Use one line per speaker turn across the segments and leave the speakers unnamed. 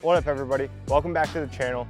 What up everybody, welcome back to the channel.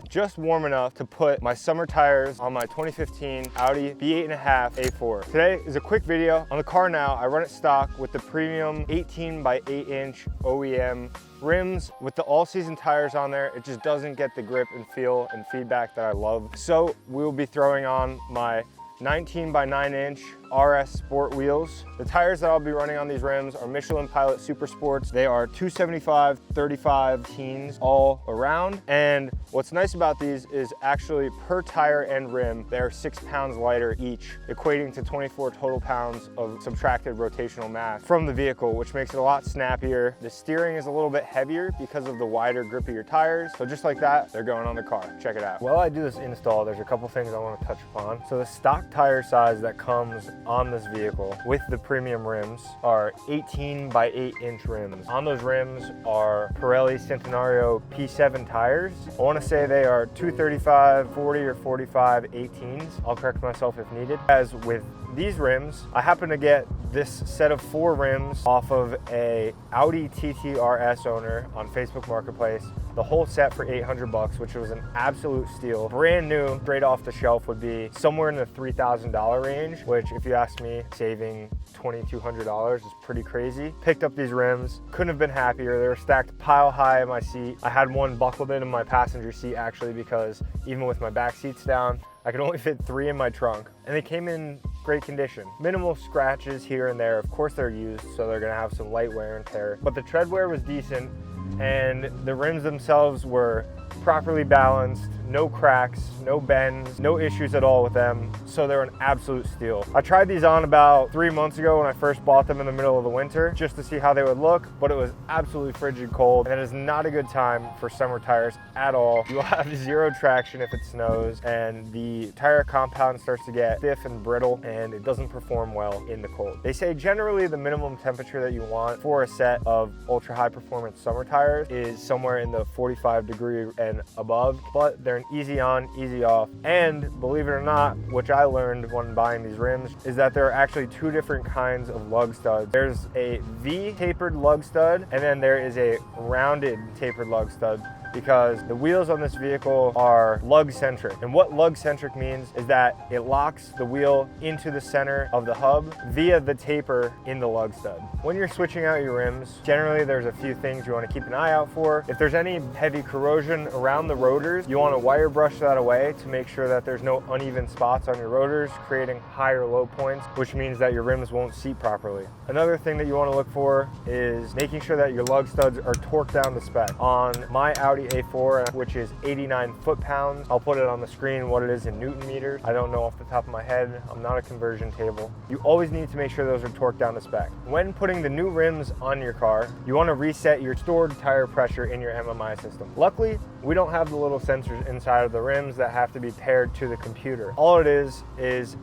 Just warm enough to put my summer tires on my 2015 Audi B8.5 A4. Today is a quick video on the car now. I run it stock with the premium 18 by 8 inch OEM rims with the all-season tires on there. It just doesn't get the grip and feel and feedback that I love. So we will be throwing on my 19 by 9 inch RS Sport wheels. The tires that I'll be running on these rims are Michelin Pilot Super Sports. They are 275, 35 teens all around. And what's nice about these is actually per tire and rim, they're 6 pounds lighter each, equating to 24 total pounds of subtracted rotational mass from the vehicle, which makes it a lot snappier. The steering is a little bit heavier because of the wider, grippier tires. So just like that, they're going on the car. Check it out. While I do this install, there's a couple things I want to touch upon. So the stock tire size that comes on this vehicle with the premium rims are 18 by 8 inch rims. On those rims are Pirelli Centenario P7 tires. I want to say they are 235, 40 or 45 18s. I'll correct myself if needed. As with these rims, I happen to get this set of 4 rims off of a Audi TT RS owner on Facebook Marketplace. The whole set for 800 bucks, which was an absolute steal. Brand new, straight off the shelf would be somewhere in the $3,000 range, which if you ask me, saving $2,200 is pretty crazy. Picked up these rims, couldn't have been happier. They were stacked pile high in my seat. I had one buckled in my passenger seat actually, because even with my back seats down, I could only fit 3 in my trunk, and they came in great condition. Minimal scratches here and there. Of course they're used, so they're gonna have some light wear and tear, but the tread wear was decent, and the rims themselves were properly balanced, no cracks, no bends, no issues at all with them. So they're an absolute steal. I tried these on about 3 months ago when I first bought them in the middle of the winter, just to see how they would look, but it was absolutely frigid cold, and it is not a good time for summer tires at all. You will have zero traction if it snows, and the tire compound starts to get stiff and brittle, and it doesn't perform well in the cold. They say generally the minimum temperature that you want for a set of ultra high performance summer tires is somewhere in the 45 degree and above, but they're an easy on, easy off. And believe it or not, which I learned when buying these rims, is that there are actually 2 different kinds of lug studs. There's a V tapered lug stud, and then there is a rounded tapered lug stud, because the wheels on this vehicle are lug centric. And what lug centric means is that it locks the wheel into the center of the hub via the taper in the lug stud. When you're switching out your rims, generally there's a few things you want to keep an eye out for. If there's any heavy corrosion around the rotors, you want to wire brush that away to make sure that there's no uneven spots on your rotors, creating high or low points, which means that your rims won't seat properly. Another thing that you want to look for is making sure that your lug studs are torqued down to spec. On my Audi A4, which is 89 foot-pounds. I'll put it on the screen what it is in Newton meters. I don't know off the top of my head. I'm not a conversion table. You always need to make sure those are torqued down to spec. When putting the new rims on your car, you want to reset your stored tire pressure in your MMI system. Luckily, we don't have the little sensors inside of the rims that have to be paired to the computer. All it is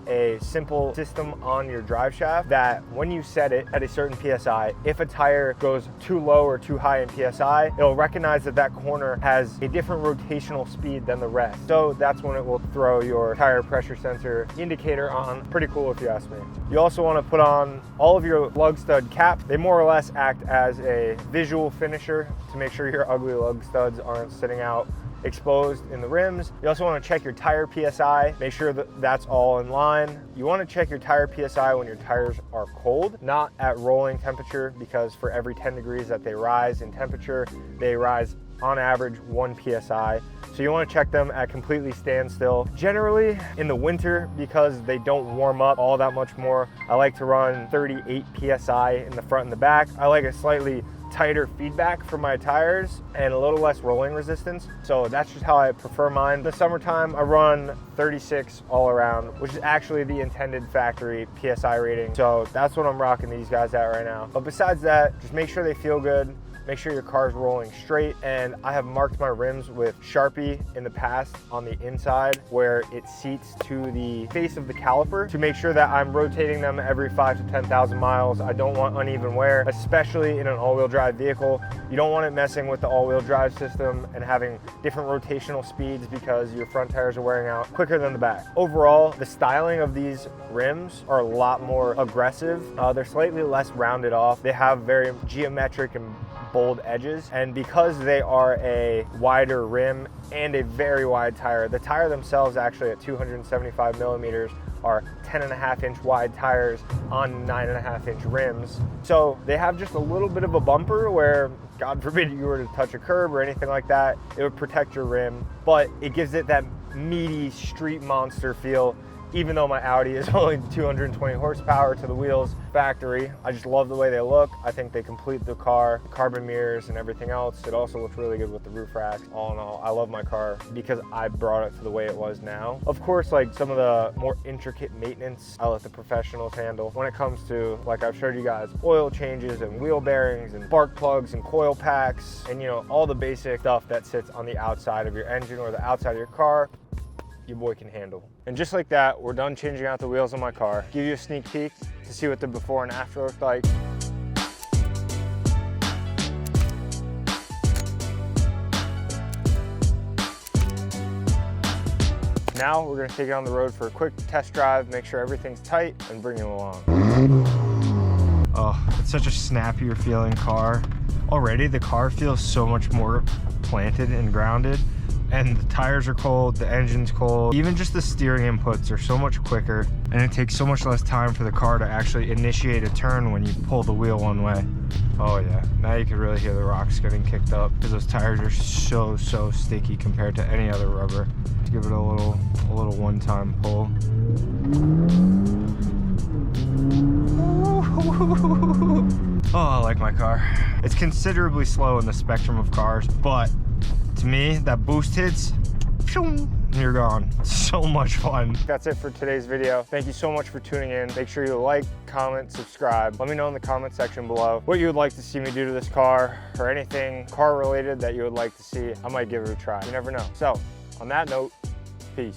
a simple system on your drive shaft that when you set it at a certain PSI, if a tire goes too low or too high in PSI, it'll recognize that that corner has a different rotational speed than the rest. So that's when it will throw your tire pressure sensor indicator on. Pretty cool if you ask me. You also want to put on all of your lug stud caps. They more or less act as a visual finisher to make sure your ugly lug studs aren't sitting out exposed in the rims. You also want to check your tire PSI, make sure that that's all in line. You want to check your tire PSI when your tires are cold, not at rolling temperature, because for every 10 degrees that they rise in temperature, they rise on average 1 PSI. So you want to check them at completely standstill. Generally in the winter, because they don't warm up all that much more, I like to run 38 PSI in the front and the back. I like a slightly tighter feedback for my tires and a little less rolling resistance. So that's just how I prefer mine. In the summertime, I run 36 all around, which is actually the intended factory PSI rating. So that's what I'm rocking these guys at right now. But besides that, just make sure they feel good. Make sure your car's rolling straight, and I have marked my rims with Sharpie in the past on the inside where it seats to the face of the caliper to make sure that I'm rotating them every 5,000 to 10,000 miles. I don't want uneven wear, especially in an all-wheel drive vehicle. You don't want it messing with the all-wheel drive system and having different rotational speeds because your front tires are wearing out quicker than the back. Overall, the styling of these rims are a lot more aggressive. They're slightly less rounded off. They have very geometric and bold edges, and because they are a wider rim and a very wide tire, the tire themselves actually at 275 millimeters are 10.5-inch wide tires on 9.5-inch rims. So they have just a little bit of a bumper where, God forbid you were to touch a curb or anything like that, it would protect your rim, but it gives it that meaty street monster feel. Even though my Audi is only 220 horsepower to the wheels factory, I just love the way they look. I think they complete the car, carbon mirrors and everything else. It also looks really good with the roof racks. All in all, I love my car because I brought it to the way it was now. Of course, like some of the more intricate maintenance, I let the professionals handle. When it comes to, like I've showed you guys, oil changes and wheel bearings and spark plugs and coil packs and, you know, all the basic stuff that sits on the outside of your engine or the outside of your car, your boy can handle. And just like that, we're done changing out the wheels on my car. Give you a sneak peek to see what the before and after looked like. Now we're gonna take it on the road for a quick test drive, make sure everything's tight, and bring you along. Oh, it's such a snappier feeling car. Already the car feels so much more planted and grounded. And the tires are cold, the engine's cold. Even just the steering inputs are so much quicker, and it takes so much less time for the car to actually initiate a turn when you pull the wheel one way. Oh yeah, now you can really hear the rocks getting kicked up because those tires are so sticky compared to any other rubber. Let's give it a little one-time pull. Oh, I like my car. It's considerably slow in the spectrum of cars, but to me, that boost hits, you're gone. So much fun. That's it for today's video. Thank you so much for tuning in. Make sure you like, comment, subscribe. Let me know in the comment section below what you would like to see me do to this car or anything car related that you would like to see. I might give it a try. You never know. So, on that note, peace.